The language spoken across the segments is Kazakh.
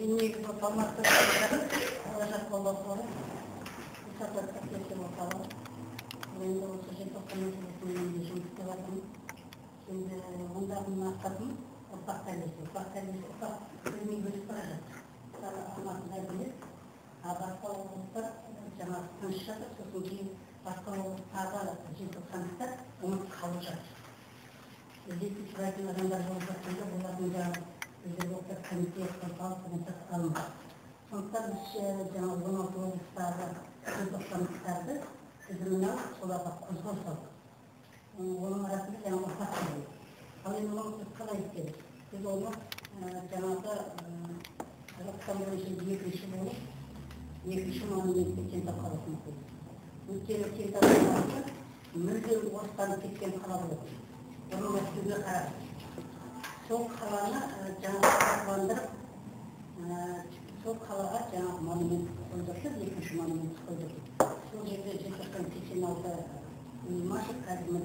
негізі салмақты алашат қолдауы сататтық кесіп орталық. Енді осы желтоқсан мәселесімен жұмыс істеп жатырмын. Енді ондағы мақсатым ұрпақ тәрбиесі. Ұрпақ білмей бөліп бара жатыр. Алматыда біледі, басқа облыстар жаңағы тыныш жатыр, сосын кейін басқа облыстағы желтоқсандықта ұмытып қалып жатыр. Іздейтін сұрайтын адамдар болып жатқанда олардың жаңағы өздері ұлттық комитет, орталық комитет алынбайды. Сондықтан біз жаңағы 16 облыстағы желтоқсандықтарды тізіміне алып соларға қозғау салдық. Оның арасында жаңағы ұрпақ тәрбиесі. Ал енді оны біз қалай істедік? Біз оны жаңағы Қазақстан бойынша екінші болып, екінші монументке Кентау қаласына қойдық. Өйткені Кентау қаласы мүлдем орыстанып кеткен қала болды. Оның Мәскеуге қарап. Сол қаланы жаңағы қаржыландырып, сол қалаға жаңағы монумент қойдырды, екінші монумент қойдырды. Сол жерде желтоқсан 86 ұйымашы қазір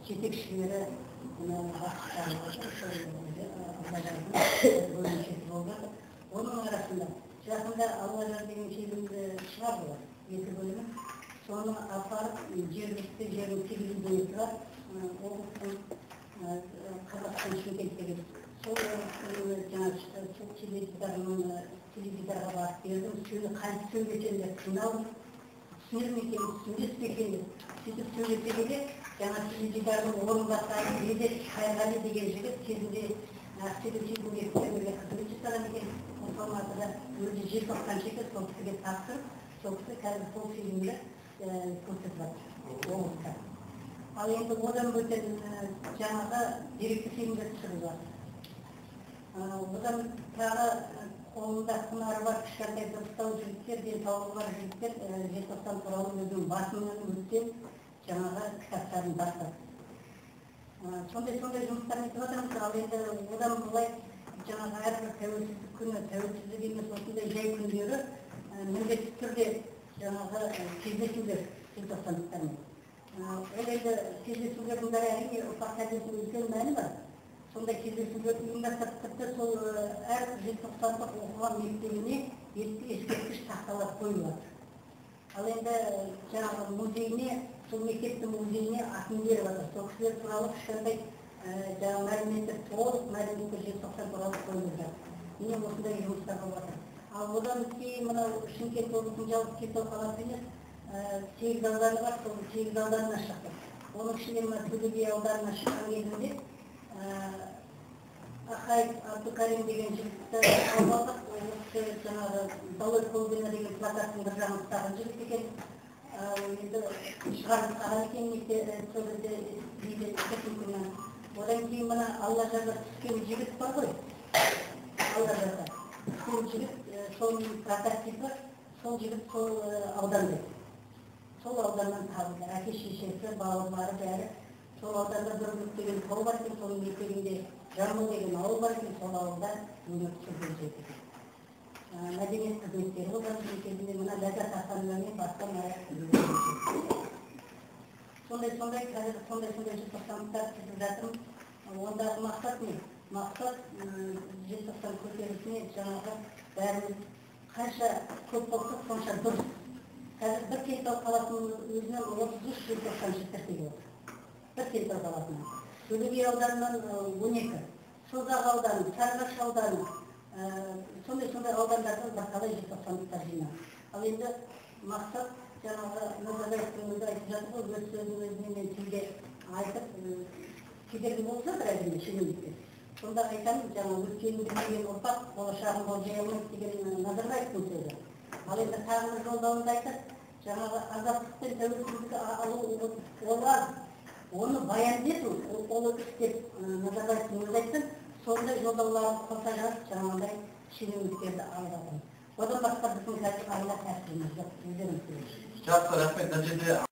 жетекшілері оның арасында жақында Аллажар деген фильмді шығарды бар, 2 бөлімі. Соны апарып жергілікті жердің телевидениесі бар, облыстың Қазақстан Шымкенттегі. Сол теледидарға барып бердім, қанша сөйлесеңдер тыңдалдым, түсінер ме екен, түсінбес пе екен деп. Сөйтіп сөйлесе келе, жаңа теледидардың орынбасары Медет Қайғали деген жігіт кезінде Ақтөбе фильмге қызмет жасаған екен. Алматыда өзі желтоқсан шеке сол кісіге тапсырып, сол кісі қазір сол фильмді көрсетіп жатыр облыста. Ал енді одан бөтен жаңағы деректі фильмдер түсіріп жатыр. Одан тағы қолында құнары бар кішкентай дыбыстау жігіттер, денсаулығы бар жігіттер желтоқсан туралы өзінің басынан өткен жаңағы кітаптарын бастады. Сондай жұмыстар етіп жатырмыз. Ал енді одан былай жаңағы әрбір тәуелсіздік күні, тәуелсіздік емес осындай жай күндері міндетті түрде жаңағы кездесулер желтоқсандықтармен. Ол енді кездесулердің бәрі әрине ұрпақ тәрбиесінің үлкен мәні бар. Сондай кездесулер ұйымдастырып тіпті сол әр желтоқсандық оқыған мектебіне ескерткіш тақталар қойылады. Ал енді жаңағы музейіне, сол мектептің музейіне атын беріп жатыр. Сол кісілер туралы кішкентай жаңағы мәліметтер, толық мәліметтер желтоқсан туралы қойылып жатыр. Міне осындай жұмыстар болып жатыр. Ал одан кейін мынау Шымкент облысының жалғыз Кентау қаласы емес, 8 ауданы бар, сол 8 ауданына шықтық. Оның ішінде Төле би ауданына шыққан кезінде Ахаев Абдукарим деген жігітті алып алдық. Ол кісі жаңағы Долой Колбина деген плакаттың бір жағын ұстаған жігіт екен. Енді шығарып қалған екен сол жерде техникумнан. Одан кейін мына Аллажарда түскен жігіт бар ғой. Аллажарда түскен жігіт, сол прототипі, сол жігіт сол ауданда. Сол ауданнан табылды. Әке шешесі, бауырлары бәрі. Сол ауданда Бүргүлік деген тау бар екен, соның етегінде Жамбыл деген ауыл бар екен, сол ауылда өмір сүрген жігіт екен. Мәдениет қызметтері болған кезінде мына Ләззат Асанова мен басқа сондай желтоқсандықтар түсіп жатырмыз. Ондағы мақсат не? Мақсат желтоқсан көтерілісіне жаңағы бәріміз қанша көп болса сонша дұрыс. Қазір бір Кентау қаласының өзінен 33 желтоқсан шеттіртегі отыр. Бір Кентау қаласынан. Төле би ауданынан 12, Созақ ауданы, Сарыағаш ауданы, сондай аудандардан бірталай желтоқсандықтар жинады. Ал енді мақсат жаңағы Назарбаевтың өзі айтып жатыр ғой, өз сөзін өзімен тілде айтып, кедергі болып жатыр әрине шенеуніктер. Сонда айтамыз, жаңағы өткенін білмеген ұрпақ болашағын болжай алмайды деген Назарбаевтың сөзі. Ал енді тағы бір жолдауында айтады, жаңағы азаттық пен тәуелсіздікті алу олар оны баяндету, ол істеп Назарбаевтың өзі айтсын, сондай жолдауларын қоса жазып жаңағыдай шенеуніктерді алып жатырмыз. Одан басқа біздің қазір айла тәсіліміз жоқ. Жақсы, рахмет.